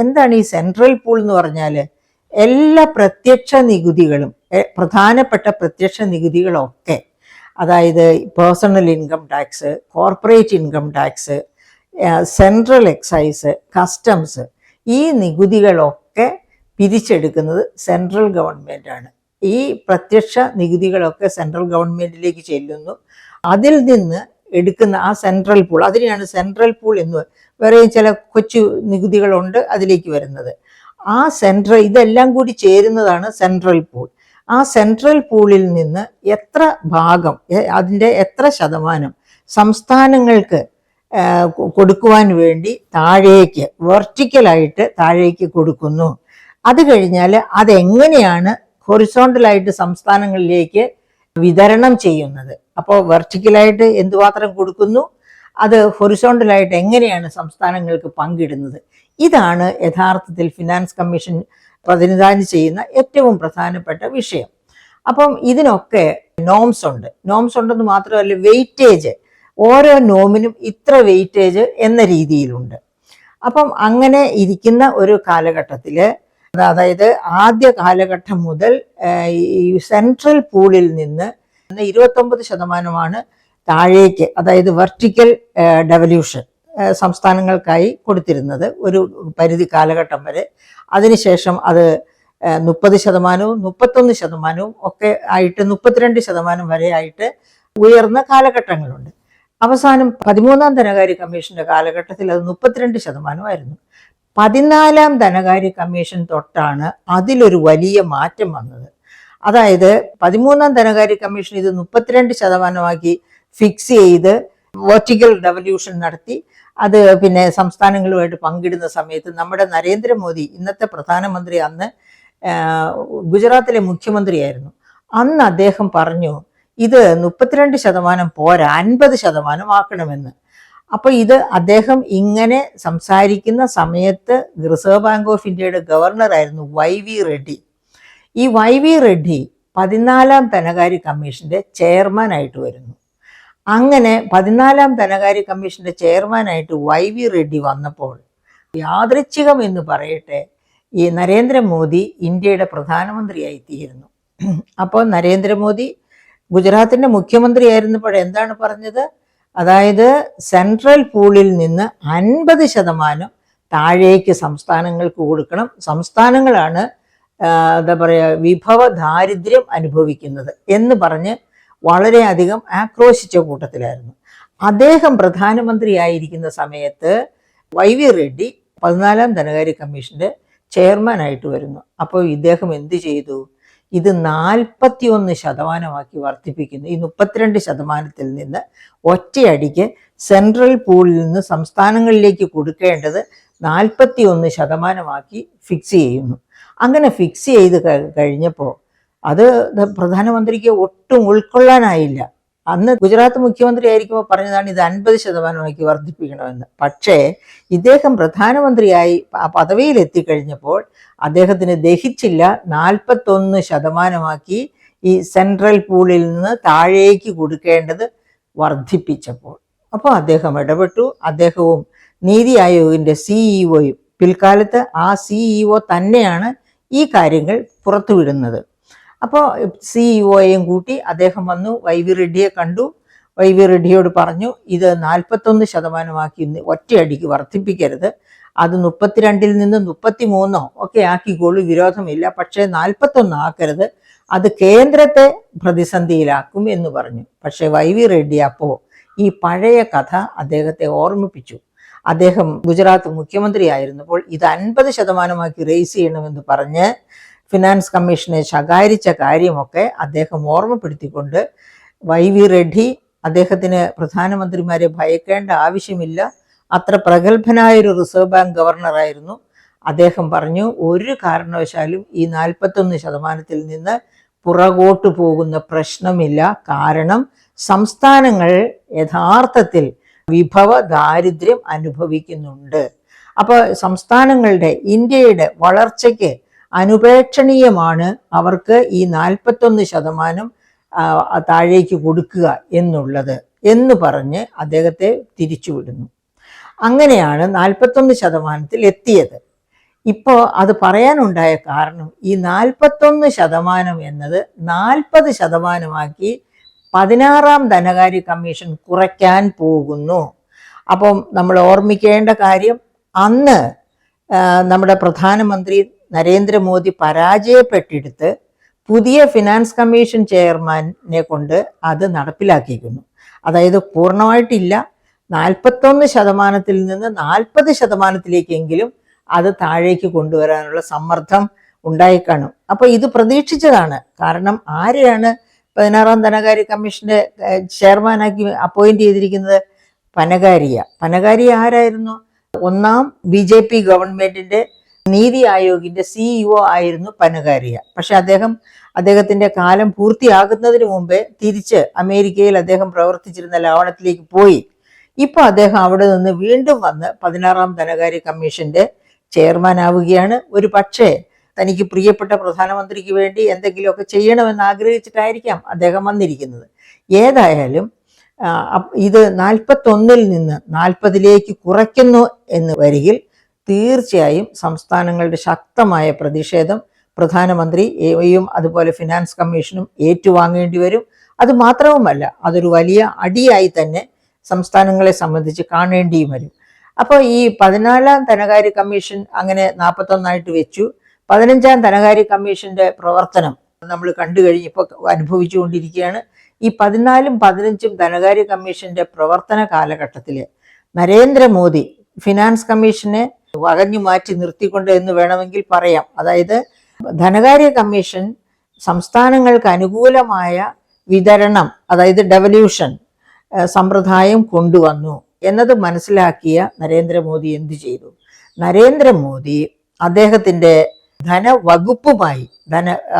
എന്താണ് ഈ central pool എന്ന് പറഞ്ഞാൽ? എല്ലാ പ്രത്യക്ഷ നികുതികളും, പ്രധാനപ്പെട്ട പ്രത്യക്ഷ നികുതികളൊക്കെ, അതായത് personal income tax, corporate income tax, central excise, customs, ഈ നികുതികളൊക്കെ പിരിച്ചെടുക്കുന്നത് സെൻട്രൽ ഗവൺമെൻറ്റാണ്. ഈ പ്രത്യക്ഷ നികുതികളൊക്കെ സെൻട്രൽ ഗവൺമെൻറ്റിലേക്ക് ചെല്ലുന്നു. അതിൽ നിന്ന് എടുക്കുന്ന ആ സെൻട്രൽ പൂൾ, അതിനെയാണ് സെൻട്രൽ പൂൾ എന്ന്. വേറെയും ചില കൊച്ചു നികുതികളുണ്ട് അതിലേക്ക് വരുന്നത്. ആ ഇതെല്ലാം കൂടി ചേരുന്നതാണ് സെൻട്രൽ പൂൾ. ആ സെൻട്രൽ പൂളിൽ നിന്ന് എത്ര ഭാഗം, അതിൻ്റെ എത്ര ശതമാനം സംസ്ഥാനങ്ങൾക്ക് കൊടുക്കുവാൻ വേണ്ടി താഴേക്ക്, വെർട്ടിക്കലായിട്ട് താഴേക്ക് കൊടുക്കുന്നു. അത് കഴിഞ്ഞാൽ അതെങ്ങനെയാണ് ഹൊറിസോണ്ടലായിട്ട് സംസ്ഥാനങ്ങളിലേക്ക് വിതരണം ചെയ്യുന്നത്? അപ്പോൾ വെർട്ടിക്കലായിട്ട് എന്തുമാത്രം കൊടുക്കുന്നു, അത് ഹൊറിസോണ്ടലായിട്ട് എങ്ങനെയാണ് സംസ്ഥാനങ്ങൾക്ക് പങ്കിടുന്നത്? ഇതാണ് യഥാർത്ഥത്തിൽ ഫിനാൻസ് കമ്മീഷൻ പ്രതിനിധാനം ചെയ്യുന്ന ഏറ്റവും പ്രധാനപ്പെട്ട വിഷയം. അപ്പം ഇതിനൊക്കെ നോംസ് ഉണ്ടെന്ന് മാത്രമല്ല, വെയിറ്റേജ്, ഓരോ നോമിനും ഇത്ര വെയിറ്റേജ് എന്ന രീതിയിലുണ്ട്. അപ്പം അങ്ങനെ ഇരിക്കുന്ന ഒരു കാലഘട്ടത്തിൽ, അതായത് ആദ്യ കാലഘട്ടം മുതൽ ഈ സെൻട്രൽ പൂളിൽ നിന്ന് 29% താഴേക്ക്, അതായത് വെർട്ടിക്കൽ ഡെവല്യൂഷൻ സംസ്ഥാനങ്ങൾക്കായി കൊടുത്തിരുന്നത് ഒരു പരിധി കാലഘട്ടം വരെ. അതിനുശേഷം അത് 30%, 31% ഒക്കെ ആയിട്ട് 32% വരെ ആയിട്ട് ഉയർന്ന കാലഘട്ടങ്ങളുണ്ട്. അവസാനം 13-ാം ധനകാര്യ കമ്മീഷന്റെ കാലഘട്ടത്തിൽ അത് 32% 14-ാം ധനകാര്യ കമ്മീഷൻ തൊട്ടാണ് അതിലൊരു വലിയ മാറ്റം വന്നത്. അതായത് 13-ാം ധനകാര്യ കമ്മീഷൻ ഇത് 32% ഫിക്സ് ചെയ്ത് വെർട്ടിക്കൽ റെവല്യൂഷൻ നടത്തി. അത് പിന്നെ സംസ്ഥാനങ്ങളുമായിട്ട് പങ്കിടുന്ന സമയത്ത് നമ്മുടെ നരേന്ദ്രമോദി, ഇന്നത്തെ പ്രധാനമന്ത്രി, അന്ന് ഗുജറാത്തിലെ മുഖ്യമന്ത്രിയായിരുന്നു, അന്ന് അദ്ദേഹം പറഞ്ഞു ഇത് 32% പോരാ, 50% ആക്കണമെന്ന്. അപ്പോൾ ഇത് അദ്ദേഹം ഇങ്ങനെ സംസാരിക്കുന്ന സമയത്ത് റിസർവ് ബാങ്ക് ഓഫ് ഇന്ത്യയുടെ ഗവർണറായിരുന്നു YV റെഡ്ഡി. ഈ YV റെഡ്ഡി 14-ാം ധനകാര്യ കമ്മീഷന്റെ ചെയർമാനായിട്ട് വരുന്നു. അങ്ങനെ 14-ാം ധനകാര്യ കമ്മീഷന്റെ ചെയർമാനായിട്ട് YV റെഡ്ഡി വന്നപ്പോൾ, യാദൃച്ഛികം എന്ന് പറയട്ടെ, ഈ നരേന്ദ്രമോദി ഇന്ത്യയുടെ പ്രധാനമന്ത്രിയായി തീരുന്നു. അപ്പോൾ നരേന്ദ്രമോദി ഗുജറാത്തിൻ്റെ മുഖ്യമന്ത്രിയായിരുന്നപ്പോൾ എന്താണ് പറഞ്ഞത്? അതായത് സെൻട്രൽ പൂളിൽ നിന്ന് 50% താഴേക്ക് സംസ്ഥാനങ്ങൾക്ക് കൊടുക്കണം. സംസ്ഥാനങ്ങളാണ് എന്താ പറയുക, വിഭവ ദാരിദ്ര്യം അനുഭവിക്കുന്നത് എന്ന് പറഞ്ഞ് വളരെയധികം ആക്രോശിച്ച കൂട്ടത്തിലായിരുന്നു. അദ്ദേഹം പ്രധാനമന്ത്രിയായിരിക്കുന്ന സമയത്ത് YV റെഡ്ഡി 14-ാം ധനകാര്യ കമ്മീഷന്റെ ചെയർമാനായിട്ട് വരുന്നു. അപ്പോൾ ഇദ്ദേഹം എന്ത് ചെയ്തു? ഇത് 41% വർദ്ധിപ്പിക്കുന്നു. ഈ 32% നിന്ന് ഒറ്റയടിക്ക് സെൻട്രൽ പൂളിൽ നിന്ന് സംസ്ഥാനങ്ങളിലേക്ക് കൊടുക്കേണ്ടത് 41% ഫിക്സ് ചെയ്യുന്നു. അങ്ങനെ ഫിക്സ് ചെയ്ത് കഴിഞ്ഞപ്പോൾ അത് പ്രധാനമന്ത്രിക്ക് ഒട്ടും ഉൾക്കൊള്ളാനായില്ല. അന്ന് ഗുജറാത്ത് മുഖ്യമന്ത്രി ആയിരിക്കുമ്പോൾ പറഞ്ഞതാണ് ഇത് 50% വർദ്ധിപ്പിക്കണമെന്ന്. പക്ഷേ ഇദ്ദേഹം പ്രധാനമന്ത്രിയായി പദവിയിൽ എത്തിക്കഴിഞ്ഞപ്പോൾ അദ്ദേഹത്തിന് ദഹിച്ചില്ല. 41% ഈ സെൻട്രൽ പൂളിൽ നിന്ന് താഴേക്ക് കൊടുക്കേണ്ടത് വർദ്ധിപ്പിച്ചപ്പോൾ. അപ്പോൾ അദ്ദേഹം ഇടപെട്ടു. അദ്ദേഹവും നീതി ആയോഗിൻ്റെ CEO-യും, പിൽക്കാലത്ത് ആ CEO തന്നെയാണ് ഈ കാര്യങ്ങൾ പുറത്തുവിടുന്നത്. അപ്പോൾ CEO-യും കൂട്ടി അദ്ദേഹം വന്നു, YV റെഡ്ഡിയെ കണ്ടു. YV റെഡ്ഡിയോട് പറഞ്ഞു ഇത് 41% ഒറ്റയടിക്ക് വർദ്ധിപ്പിക്കരുത്, അത് 32-ൽ നിന്ന് 33 ഒക്കെ ആക്കിക്കോളൂ, വിരോധമില്ല, പക്ഷേ 41 ആക്കരുത്, അത് കേന്ദ്രത്തെ പ്രതിസന്ധിയിലാക്കും എന്ന് പറഞ്ഞു. പക്ഷേ YV റെഡ്ഡി അപ്പോൾ ഈ പഴയ കഥ അദ്ദേഹത്തെ ഓർമ്മിപ്പിച്ചു. അദ്ദേഹം ഗുജറാത്ത് മുഖ്യമന്ത്രി ആയിരുന്നപ്പോൾ ഇത് 50% റേസ് ചെയ്യണമെന്ന് പറഞ്ഞ് ഫിനാൻസ് കമ്മീഷനെ ശകാരിച്ച കാര്യമൊക്കെ അദ്ദേഹം ഓർമ്മപ്പെടുത്തിക്കൊണ്ട്, YV റെഡ്ഡി അദ്ദേഹത്തിന് പ്രധാനമന്ത്രിമാരെ ഭയക്കേണ്ട ആവശ്യമില്ല, അത്ര പ്രഗത്ഭനായൊരു റിസർവ് ബാങ്ക് ഗവർണറായിരുന്നു. അദ്ദേഹം പറഞ്ഞു ഒരു കാരണവശാലും ഈ 41% നിന്ന് പുറകോട്ട് പോകുന്ന പ്രശ്നമില്ല, കാരണം സംസ്ഥാനങ്ങൾ യഥാർത്ഥത്തിൽ വിഭവ ദാരിദ്ര്യം അനുഭവിക്കുന്നുണ്ട്. അപ്പോൾ സംസ്ഥാനങ്ങളുടെ, ഇന്ത്യയുടെ വളർച്ചയ്ക്ക് അനുപേക്ഷണീയമാണ് അവർക്ക് ഈ 41% താഴേക്ക് കൊടുക്കുക എന്നുള്ളത് എന്ന് പറഞ്ഞ് അദ്ദേഹത്തെ തിരിച്ചുവിടുന്നു. അങ്ങനെയാണ് 41% എത്തിയത്. ഇപ്പോൾ അത് പറയാനുണ്ടായ കാരണം ഈ 41% എന്നത് 40%ആക്കി 16ാം ധനകാര്യ കമ്മീഷൻ കുറയ്ക്കാൻ പോകുന്നു. അപ്പം നമ്മൾ ഓർമ്മിക്കേണ്ട കാര്യം, അന്ന് നമ്മുടെ പ്രധാനമന്ത്രി നരേന്ദ്രമോദി പരാജയപ്പെട്ടെടുത്ത് പുതിയ ഫിനാൻസ് കമ്മീഷൻ ചെയർമാനെ കൊണ്ട് അത് നടപ്പിലാക്കിയിരിക്കുന്നു. അതായത് പൂർണ്ണമായിട്ടില്ല, 41% നിന്ന് 40%-ലേക്കെങ്കിലും അത് താഴേക്ക് കൊണ്ടുവരാനുള്ള സമ്മർദ്ദം ഉണ്ടായിക്കാണും. അപ്പോൾ ഇത് പ്രതീക്ഷിച്ചതാണ്. കാരണം ആരെയാണ് 16ാം ധനകാര്യ കമ്മീഷന്റെ ചെയർമാനാക്കി അപ്പോയിന്റ് ചെയ്തിരിക്കുന്നത്? പനഗാരിയ ആരായിരുന്നു? ഒന്നാം BJP ഗവൺമെന്റിന്റെ നീതി ആയോഗിന്റെ CEO ആയിരുന്നു പനഗാരിയ. പക്ഷെ അദ്ദേഹത്തിന്റെ കാലം പൂർത്തിയാകുന്നതിന് മുമ്പേ തിരിച്ച് അമേരിക്കയിൽ അദ്ദേഹം പ്രവർത്തിച്ചിരുന്ന ലവണത്തിലേക്ക് പോയി. ഇപ്പൊ അദ്ദേഹം അവിടെ നിന്ന് വീണ്ടും വന്ന് 16ാം ധനകാര്യ കമ്മീഷന്റെ ചെയർമാൻ ആവുകയാണ്. ഒരു പക്ഷേ തനിക്ക് പ്രിയപ്പെട്ട പ്രധാനമന്ത്രിക്ക് വേണ്ടി എന്തെങ്കിലുമൊക്കെ ചെയ്യണമെന്ന് ആഗ്രഹിച്ചിട്ടായിരിക്കാം അദ്ദേഹം വന്നിരിക്കുന്നത്. ഏതായാലും ഇത് 41 നിന്ന് 40ലേക്ക് കുറയ്ക്കുന്നു എന്ന് വരികിൽ തീർച്ചയായും സംസ്ഥാനങ്ങളുടെ ശക്തമായ പ്രതിഷേധം പ്രധാനമന്ത്രിയും അതുപോലെ ഫിനാൻസ് കമ്മീഷനും ഏറ്റുവാങ്ങേണ്ടി വരും. അത് മാത്രവുമല്ല, അതൊരു വലിയ അടിയായി തന്നെ സംസ്ഥാനങ്ങളെ സംബന്ധിച്ച് കാണേണ്ടിയും വരും. അപ്പോൾ ഈ 14ാം ധനകാര്യ കമ്മീഷൻ അങ്ങനെ 41 വെച്ചു. 15ാം ധനകാര്യ കമ്മീഷന്റെ പ്രവർത്തനം നമ്മൾ കണ്ടു കഴിഞ്ഞപ്പോൾ അനുഭവിച്ചുകൊണ്ടിരിക്കുകയാണ്. ഈ 14ഉം 15ഉം ധനകാര്യ കമ്മീഷന്റെ പ്രവർത്തന കാലഘട്ടത്തിൽ നരേന്ദ്രമോദി ഫിനാൻസ് കമ്മീഷനെ വകഞ്ഞു മാറ്റി നിർത്തിക്കൊണ്ട് എന്ന് വേണമെങ്കിൽ പറയാം. അതായത് ധനകാര്യ കമ്മീഷൻ സംസ്ഥാനങ്ങൾക്ക് അനുകൂലമായ വിതരണം, അതായത് ഡെവല്യൂഷൻ സമ്പ്രദായം കൊണ്ടുവന്നു എന്നത് മനസ്സിലാക്കിയ നരേന്ദ്രമോദി എന്തു ചെയ്തു? നരേന്ദ്രമോദി അദ്ദേഹത്തിൻ്റെ ധനവകുപ്പുമായി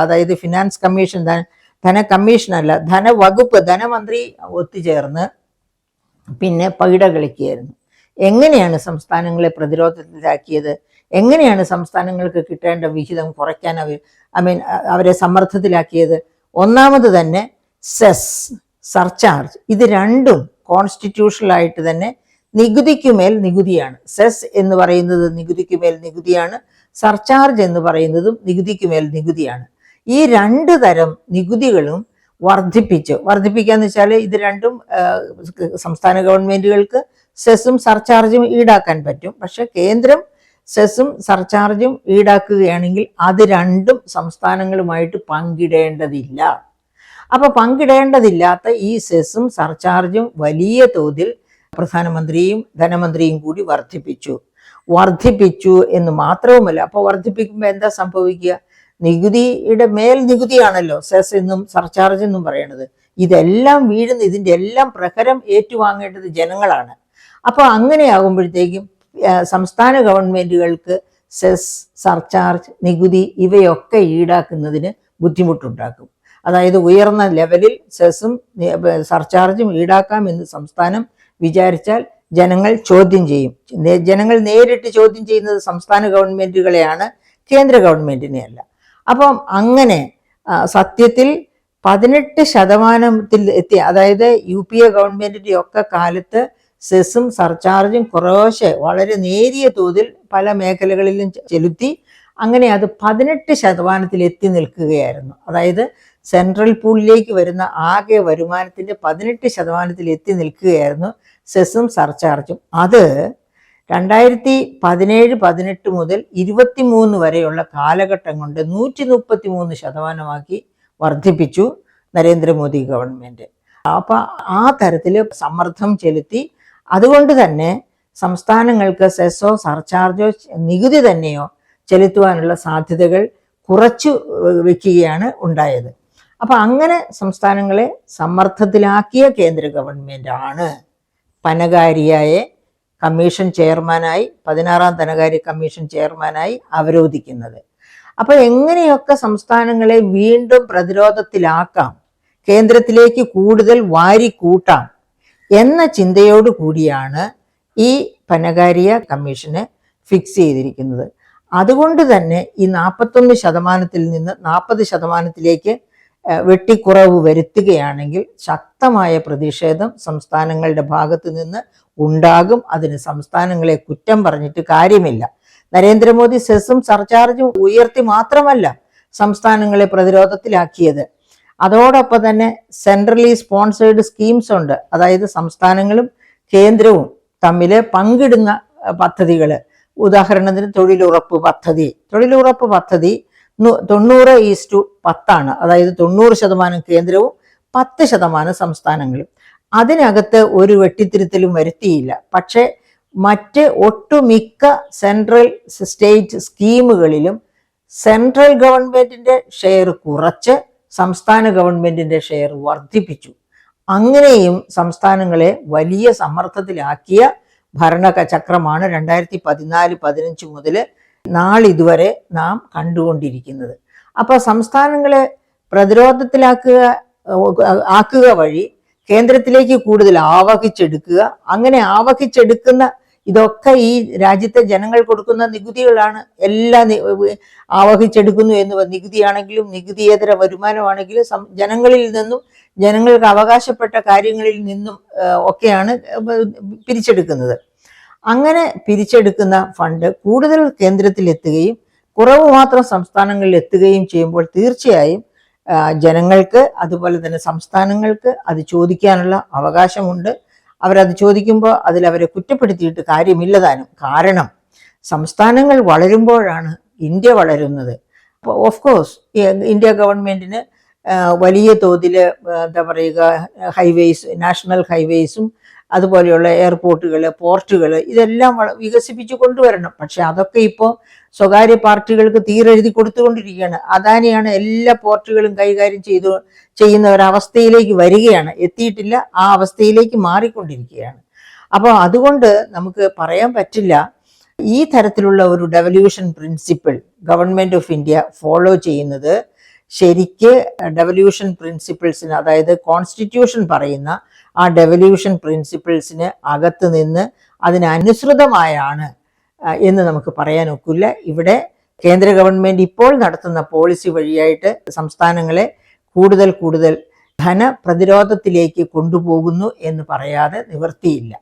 അതായത് ഫിനാൻസ് കമ്മീഷൻ ധനകമ്മീഷനല്ല, ധനവകുപ്പ്, ധനമന്ത്രി ഒത്തുചേർന്ന് പിന്നെ പകിട കളിക്കുകയായിരുന്നു. എങ്ങനെയാണ് സംസ്ഥാനങ്ങളെ പ്രതിരോധത്തിലാക്കിയത്? എങ്ങനെയാണ് സംസ്ഥാനങ്ങൾക്ക് കിട്ടേണ്ട വിഹിതം കുറയ്ക്കാൻ അവരെ സമ്മർദ്ദത്തിലാക്കിയത്? ഒന്നാമത് തന്നെ സെസ്, സർചാർജ്, ഇത് രണ്ടും കോൺസ്റ്റിറ്റ്യൂഷണലായിട്ട് തന്നെ നികുതിക്കുമേൽ നികുതിയാണ്. സെസ് എന്ന് പറയുന്നത് നികുതിക്കുമേൽ നികുതിയാണ്, സർചാർജ് എന്ന് പറയുന്നതും നികുതിക്കുമേൽ നികുതിയാണ്. ഈ 2 തരം നികുതികളും വർദ്ധിപ്പിക്കാന്ന് വെച്ചാൽ ഇത് രണ്ടും സംസ്ഥാന ഗവൺമെന്റുകൾക്ക് സെസ്സും സർചാർജും ഈടാക്കാൻ പറ്റും. പക്ഷെ കേന്ദ്രം സെസ്സും സർചാർജും ഈടാക്കുകയാണെങ്കിൽ അത് രണ്ടും സംസ്ഥാനങ്ങളുമായിട്ട് പങ്കിടേണ്ടതില്ല. അപ്പൊ പങ്കിടേണ്ടതില്ലാത്ത ഈ സെസ്സും സർചാർജും വലിയ തോതിൽ പ്രധാനമന്ത്രിയും ധനമന്ത്രിയും കൂടി വർദ്ധിപ്പിച്ചു എന്ന് മാത്രവുമല്ല, അപ്പോൾ വർദ്ധിപ്പിക്കുമ്പോൾ എന്താ സംഭവിക്കുക? നികുതിയുടെ മേൽ നികുതിയാണല്ലോ സെസ് എന്നും സർചാർജ് എന്നും പറയുന്നത്. ഇതെല്ലാം ഇതിൻ്റെ എല്ലാം പ്രഹരം ഏറ്റുവാങ്ങേണ്ടത് ജനങ്ങളാണ്. അപ്പോൾ അങ്ങനെയാകുമ്പോഴത്തേക്കും സംസ്ഥാന ഗവൺമെന്റുകൾക്ക് സെസ്, സർചാർജ്, നികുതി ഇവയൊക്കെ ഈടാക്കുന്നതിന് ബുദ്ധിമുട്ടുണ്ടാക്കും. അതായത് ഉയർന്ന ലെവലിൽ സെസ്സും സർചാർജും ഈടാക്കാമെന്ന് സംസ്ഥാനം വിചാരിച്ചാൽ ജനങ്ങൾ ചോദ്യം ചെയ്യും. ജനങ്ങൾ നേരിട്ട് ചോദ്യം ചെയ്യുന്നത് സംസ്ഥാന ഗവൺമെന്റുകളെയാണ്, കേന്ദ്ര ഗവൺമെന്റിനെ അല്ല. അപ്പം അങ്ങനെ സത്യത്തിൽ 18% എത്തി. അതായത് UPA ഗവൺമെന്റിന്റെ ഒക്കെ കാലത്ത് സെസ്സും സർചാർജും കുറേശ്ശെ വളരെ നേരിയ തോതിൽ പല മേഖലകളിലും ചെലുത്തി. അങ്ങനെ അത് 18% എത്തി നിൽക്കുകയായിരുന്നു. അതായത് സെൻട്രൽ പൂളിലേക്ക് വരുന്ന ആകെ വരുമാനത്തിന്റെ 18% എത്തി നിൽക്കുകയായിരുന്നു സെസ്സും സർചാർജും. അത് 2017-18 മുതൽ 23 വരെയുള്ള കാലഘട്ടം കൊണ്ട് 133% വർദ്ധിപ്പിച്ചു നരേന്ദ്രമോദി ഗവൺമെന്റ്. അപ്പം ആ തരത്തിൽ സമ്മർദ്ദം ചെലുത്തി. അതുകൊണ്ട് തന്നെ സംസ്ഥാനങ്ങൾക്ക് സെസ്സോ സർചാർജോ നികുതി തന്നെയോ ചെലുത്തുവാനുള്ള സാധ്യതകൾ കുറച്ചു വെക്കുകയാണ് ഉണ്ടായത്. അപ്പം അങ്ങനെ സംസ്ഥാനങ്ങളെ സമ്മർദ്ദത്തിലാക്കിയ കേന്ദ്ര ഗവൺമെന്റ് ആണ് പനഗാരിയയെ കമ്മീഷൻ ചെയർമാനായി, 16ാം ധനകാര്യ കമ്മീഷൻ ചെയർമാനായി അവരോധിക്കുന്നത്. അപ്പൊ എങ്ങനെയൊക്കെ സംസ്ഥാനങ്ങളെ വീണ്ടും പ്രതിരോധത്തിലാക്കാം, കേന്ദ്രത്തിലേക്ക് കൂടുതൽ വാരിക്കൂട്ടാം എന്ന ചിന്തയോടു കൂടിയാണ് ഈ പനഗാരിയ കമ്മീഷനെ ഫിക്സ് ചെയ്തിരിക്കുന്നത്. അതുകൊണ്ട് തന്നെ ഈ 41% നിന്ന് 40%ലേക്ക് വെട്ടിക്കുറവ് വരുത്തുകയാണെങ്കിൽ ശക്തമായ പ്രതിഷേധം സംസ്ഥാനങ്ങളുടെ ഭാഗത്ത് നിന്ന് ഉണ്ടാകും. അതിന് സംസ്ഥാനങ്ങളെ കുറ്റം പറഞ്ഞിട്ട് കാര്യമില്ല. നരേന്ദ്രമോദി സെസ്സും സർചാർജും ഉയർത്തി മാത്രമല്ല സംസ്ഥാനങ്ങളെ പ്രതിരോധത്തിലാക്കിയത്, അതോടൊപ്പം തന്നെ സെൻട്രലി സ്പോൺസേർഡ് സ്കീംസ് ഉണ്ട്. അതായത് സംസ്ഥാനങ്ങളും കേന്ദ്രവും തമ്മിൽ പങ്കിടുന്ന പദ്ധതികൾ. ഉദാഹരണത്തിന് തൊഴിലുറപ്പ് പദ്ധതി 90:10 അതായത് 90% കേന്ദ്രവും 10% സംസ്ഥാനങ്ങളും. അതിനകത്ത് ഒരു വെട്ടിത്തിരുത്തലും വരുത്തിയില്ല. പക്ഷേ മറ്റ് ഒട്ടുമിക്ക സെൻട്രൽ സ്റ്റേറ്റ് സ്കീമുകളിലും സെൻട്രൽ ഗവൺമെന്റിന്റെ ഷെയർ കുറച്ച് സംസ്ഥാന ഗവൺമെന്റിന്റെ ഷെയർ വർദ്ധിപ്പിച്ചു. അങ്ങനെയും സംസ്ഥാനങ്ങളെ വലിയ സമ്മർദ്ദത്തിലാക്കിയ ഭരണചക്രമാണ് 2014-15 മുതൽ നാളിതുവരെ നാം കണ്ടുകൊണ്ടിരിക്കുന്നത്. അപ്പൊ സംസ്ഥാനങ്ങളെ പ്രതിരോധത്തിലാക്കുക വഴി കേന്ദ്രത്തിലേക്ക് കൂടുതൽ ആവഹിച്ചെടുക്കുക. അങ്ങനെ ആവഹിച്ചെടുക്കുന്ന ഇതൊക്കെ ഈ രാജ്യത്തെ ജനങ്ങൾ കൊടുക്കുന്ന നികുതികളാണ്. എല്ലാം ആവഹിച്ചെടുക്കുന്നു എന്ന് നികുതിയാണെങ്കിലും നികുതിയേതര വരുമാനമാണെങ്കിലും ജനങ്ങളിൽ നിന്നും ജനങ്ങൾക്ക് അവകാശപ്പെട്ട കാര്യങ്ങളിൽ നിന്നും ഒക്കെയാണ് പിരിച്ചെടുക്കുന്നത്. അങ്ങനെ പിരിച്ചെടുക്കുന്ന ഫണ്ട് കൂടുതൽ കേന്ദ്രത്തിൽ എത്തുകയും കുറവ് മാത്രം സംസ്ഥാനങ്ങളിൽ എത്തുകയും ചെയ്യുമ്പോൾ തീർച്ചയായും ജനങ്ങൾക്ക് അതുപോലെ തന്നെ സംസ്ഥാനങ്ങൾക്ക് അത് ചോദിക്കാനുള്ള അവകാശമുണ്ട്. അവരത് ചോദിക്കുമ്പോൾ അതിലവരെ കുറ്റപ്പെടുത്തിയിട്ട് കാര്യമില്ലതാനും. കാരണം സംസ്ഥാനങ്ങൾ വളരുമ്പോഴാണ് ഇന്ത്യ വളരുന്നത്. അപ്പോൾ ഓഫ് കോഴ്സ് ഇന്ത്യ ഗവൺമെന്റിന് വലിയ തോതിൽ എന്താ പറയുക നാഷണൽ ഹൈവേസും അതുപോലെയുള്ള എയർപോർട്ടുകൾ, പോർട്ടുകൾ ഇതെല്ലാം വികസിപ്പിച്ചു കൊണ്ടുവരണം. പക്ഷെ അതൊക്കെ ഇപ്പോൾ സ്വകാര്യ പാർട്ടികൾക്ക് തീരെഴുതി കൊടുത്തുകൊണ്ടിരിക്കുകയാണ്. അദാനിയാണ് എല്ലാ പോർട്ടുകളും കൈകാര്യം ചെയ്യുന്ന ഒരവസ്ഥയിലേക്ക് വരികയാണ്. എത്തിയിട്ടില്ല, ആ അവസ്ഥയിലേക്ക് മാറിക്കൊണ്ടിരിക്കുകയാണ്. അപ്പോൾ അതുകൊണ്ട് നമുക്ക് പറയാൻ പറ്റില്ല ഈ തരത്തിലുള്ള ഒരു devolution principle government of India follow ചെയ്യുന്നത് ശരിക്ക് ഡെവല്യൂഷൻ പ്രിൻസിപ്പിൾസിന്, അതായത് കോൺസ്റ്റിറ്റ്യൂഷൻ പറയുന്ന ആ ഡെവല്യൂഷൻ പ്രിൻസിപ്പിൾസിന് അകത്ത് നിന്ന് അതിനനുസൃതമായാണ് എന്ന് നമുക്ക് പറയാൻ ഒക്കില്ല. ഇവിടെ കേന്ദ്ര ഗവൺമെന്റ് ഇപ്പോൾ നടത്തുന്ന പോളിസി വഴിയായിട്ട് സംസ്ഥാനങ്ങളെ കൂടുതൽ ധനപ്രതിരോധത്തിലേക്ക് കൊണ്ടുപോകുന്നു എന്ന് പറയാതെ നിവൃത്തിയില്ല.